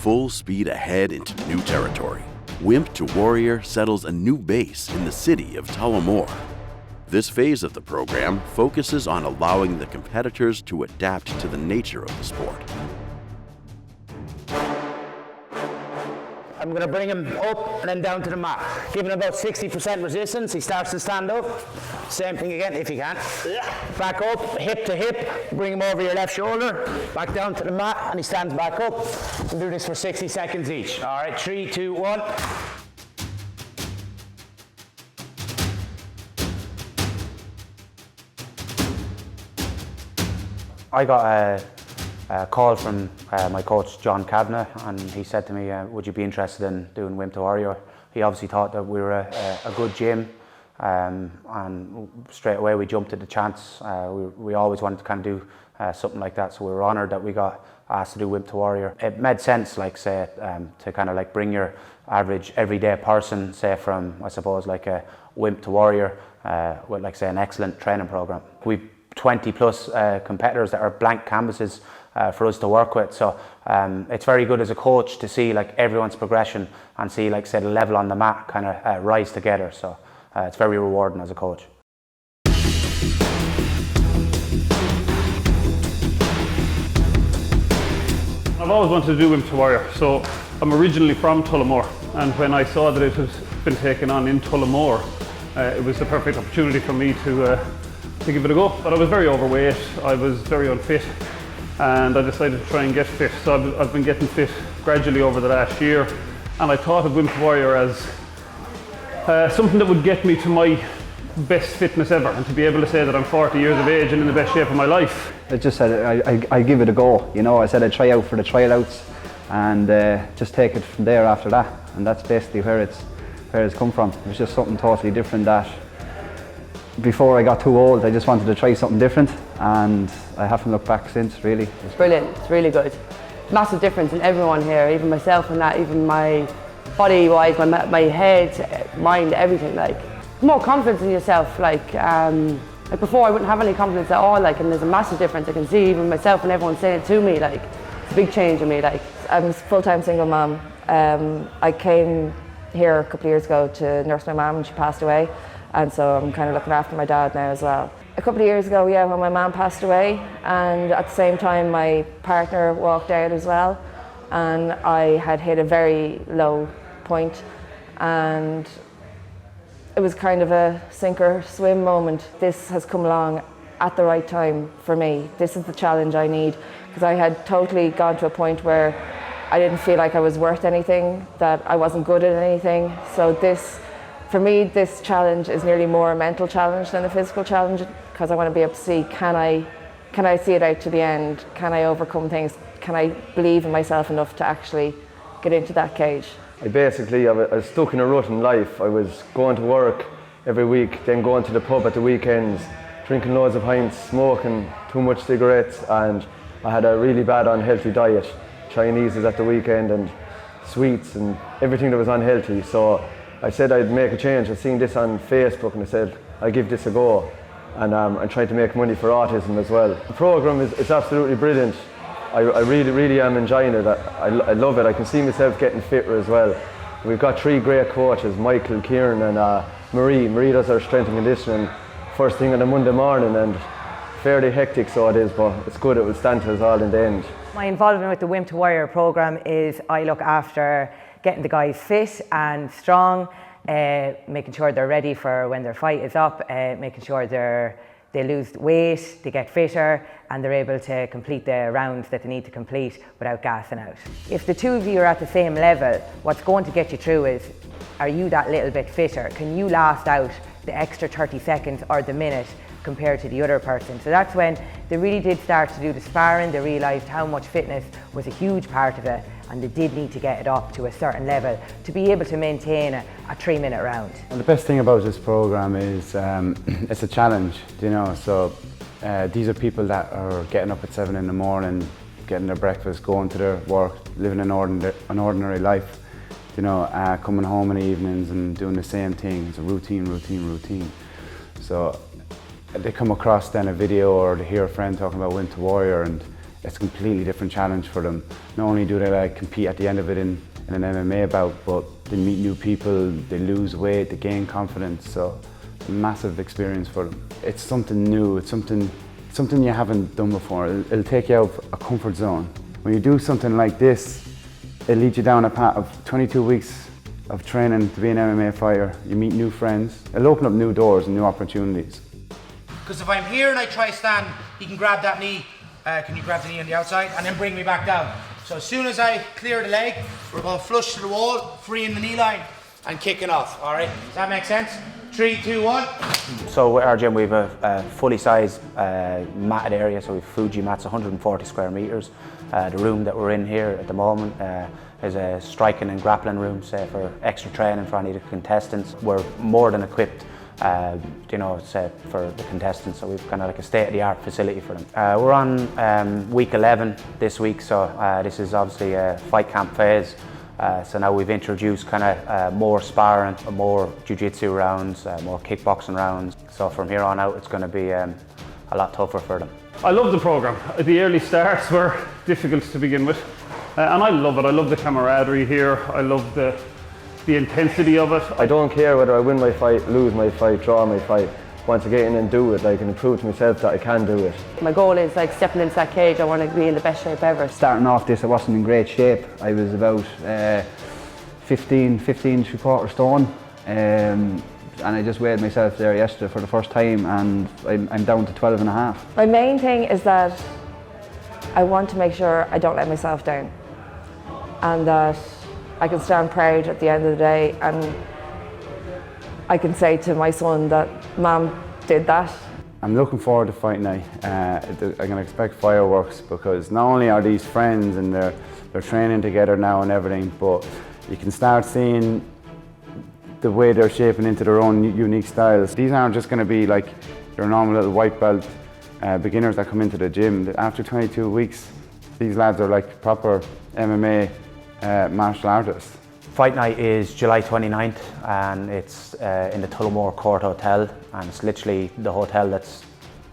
full speed ahead into new territory. Wimp2Warrior settles a new base in the city of Tullamore. This phase of the program focuses on allowing the competitors to adapt to the nature of the sport. I'm going to bring him up and then down to the mat. Give him about 60% resistance. He starts to stand up. Same thing again if you can. Back up, hip to hip. Bring him over your left shoulder. Back down to the mat and he stands back up. We'll do this for 60 seconds each. All right, 3, 2, 1. I got a call from my coach John Kavanagh, and he said to me, would you be interested in doing Wimp2Warrior? He obviously thought that we were a good gym, and straight away we jumped at the chance. We always wanted to kind of do something like that, so we were honoured that we got asked to do Wimp2Warrior. It made sense, like say, to kind of like bring your average everyday person, say from, I suppose, like a Wimp2Warrior with like say an excellent training program. We've 20 plus competitors that are blank canvases for us to work with, so it's very good as a coach to see like everyone's progression and see like say the level on the mat kind of rise together, so it's very rewarding as a coach. I've always wanted to do Wimp2Warrior, so I'm originally from Tullamore, and when I saw that it had been taken on in Tullamore, it was the perfect opportunity for me to give it a go. But I was very overweight, I was very unfit, and I decided to try and get fit. So I've been getting fit gradually over the last year, and I thought of Wimp2Warrior as something that would get me to my best fitness ever, and to be able to say that I'm 40 years of age and in the best shape of my life. I just said I'd give it a go, you know. I said I'd try out for the trial-outs and just take it from there after that, and that's basically where it's come from. It was just something totally different that before I got too old, I just wanted to try something different, and I haven't looked back since, really. It's brilliant, it's really good. Massive difference in everyone here, even myself and that, even my body-wise, my head, mind, everything, like. More confidence in yourself, like before I wouldn't have any confidence at all, like, and there's a massive difference. I can see even myself and everyone saying it to me, like, it's a big change in me, like. I'm a full-time single mom. I came here a couple of years ago to nurse my mum when she passed away, and so I'm kind of looking after my dad now as well. A couple of years ago, yeah, when my mum passed away, and at the same time my partner walked out as well, and I had hit a very low point, and it was kind of a sink or swim moment. This has come along at the right time for me. This is the challenge I need, because I had totally gone to a point where I didn't feel like I was worth anything, that I wasn't good at anything. So this, for me, this challenge is nearly more a mental challenge than a physical challenge, because I want to be able to see, can I see it out to the end? Can I overcome things? Can I believe in myself enough to actually get into that cage? I was stuck in a rut in life. I was going to work every week, then going to the pub at the weekends, drinking loads of pints, smoking too much cigarettes, and I had a really bad unhealthy diet. Chinese's at the weekend and sweets and everything that was unhealthy. So I said I'd make a change. I seen this on Facebook and I said I'll give this a go, and I'm trying to make money for autism as well. The program is absolutely brilliant. I really am enjoying it. I love it. I can see myself getting fitter as well. We've got 3 great coaches, Michael, Kieran and Marie. Marie does our strength and conditioning first thing on a Monday morning, and fairly hectic so it is, but it's good. It will stand to us all in the end. My involvement with the Wimp2Warrior program is I look after getting the guys fit and strong, making sure they're ready for when their fight is up, making sure they lose weight, they get fitter, and they're able to complete the rounds that they need to complete without gassing out. If the two of you are at the same level, what's going to get you through is, are you that little bit fitter? Can you last out the extra 30 seconds or the minute compared to the other person? So that's when they really did start to do the sparring. They realised how much fitness was a huge part of it, and they did need to get it up to a certain level to be able to maintain a 3-minute round. And the best thing about this program is it's a challenge, you know. So these are people that are getting up at 7 in the morning, getting their breakfast, going to their work, living an ordinary life, you know, coming home in the evenings and doing the same thing. It's a routine. So they come across then a video or they hear a friend talking about Wimp2Warrior, and it's a completely different challenge for them. Not only do they like compete at the end of it in an MMA bout, but they meet new people, they lose weight, they gain confidence. So it's a massive experience for them. It's something new, it's something you haven't done before. It'll take you out of a comfort zone. When you do something like this, it leads you down a path of 22 weeks of training to be an MMA fighter. You meet new friends. It'll open up new doors and new opportunities. Because if I'm here and I try stand, he can grab that knee. Can you grab the knee on the outside and then bring me back down? So as soon as I clear the leg, we're going flush to the wall, freeing the knee line and kicking off, all right? Does that make sense? 3, 2, 1. So at our gym we have a fully sized matted area, so we have Fuji mats, 140 square metres. The room that we're in here at the moment is a striking and grappling room, say for extra training for any of the contestants. We're more than equipped say for the contestants, so we've kind of like a state-of-the-art facility for them. We're on week 11 this week, so this is obviously a fight camp phase. So now we've introduced kind of more sparring, more jiu-jitsu rounds, more kickboxing rounds. So from here on out, it's going to be a lot tougher for them. I love the programme. The early starts were difficult to begin with, and I love it. I love the camaraderie here. I love the intensity of it. I don't care whether I win my fight, lose my fight, draw my fight. Want to get in and do it, and prove to myself that I can do it. My goal is like stepping into that cage. I want to be in the best shape ever. Starting off this, I wasn't in great shape. I was about 15 3/4 stone, and I just weighed myself there yesterday for the first time, and I'm down to 12.5. My main thing is that I want to make sure I don't let myself down, and that I can stand proud at the end of the day, and I can say to my son that Mum did that. I'm looking forward to fight night. I can expect fireworks because not only are these friends and they're training together now and everything, but you can start seeing the way they're shaping into their own unique styles. These aren't just going to be like your normal little white belt beginners that come into the gym. After 22 weeks, these lads are like proper MMA martial artists. Fight night is July 29th and it's in the Tullamore Court Hotel, and it's literally the hotel that's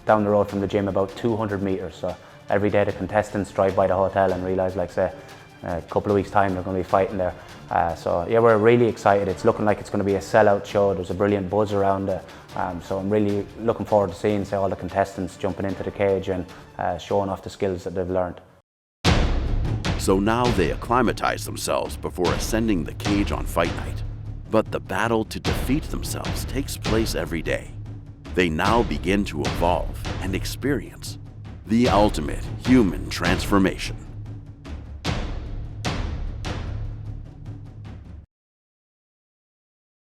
down the road from the gym about 200 metres. So every day the contestants drive by the hotel and realise, like say, a couple of weeks time they're going to be fighting there. So yeah, we're really excited. It's looking like it's going to be a sellout show. There's a brilliant buzz around it. So I'm really looking forward to seeing all the contestants jumping into the cage and showing off the skills that they've learned. So now they acclimatize themselves before ascending the cage on fight night. But the battle to defeat themselves takes place every day. They now begin to evolve and experience the ultimate human transformation.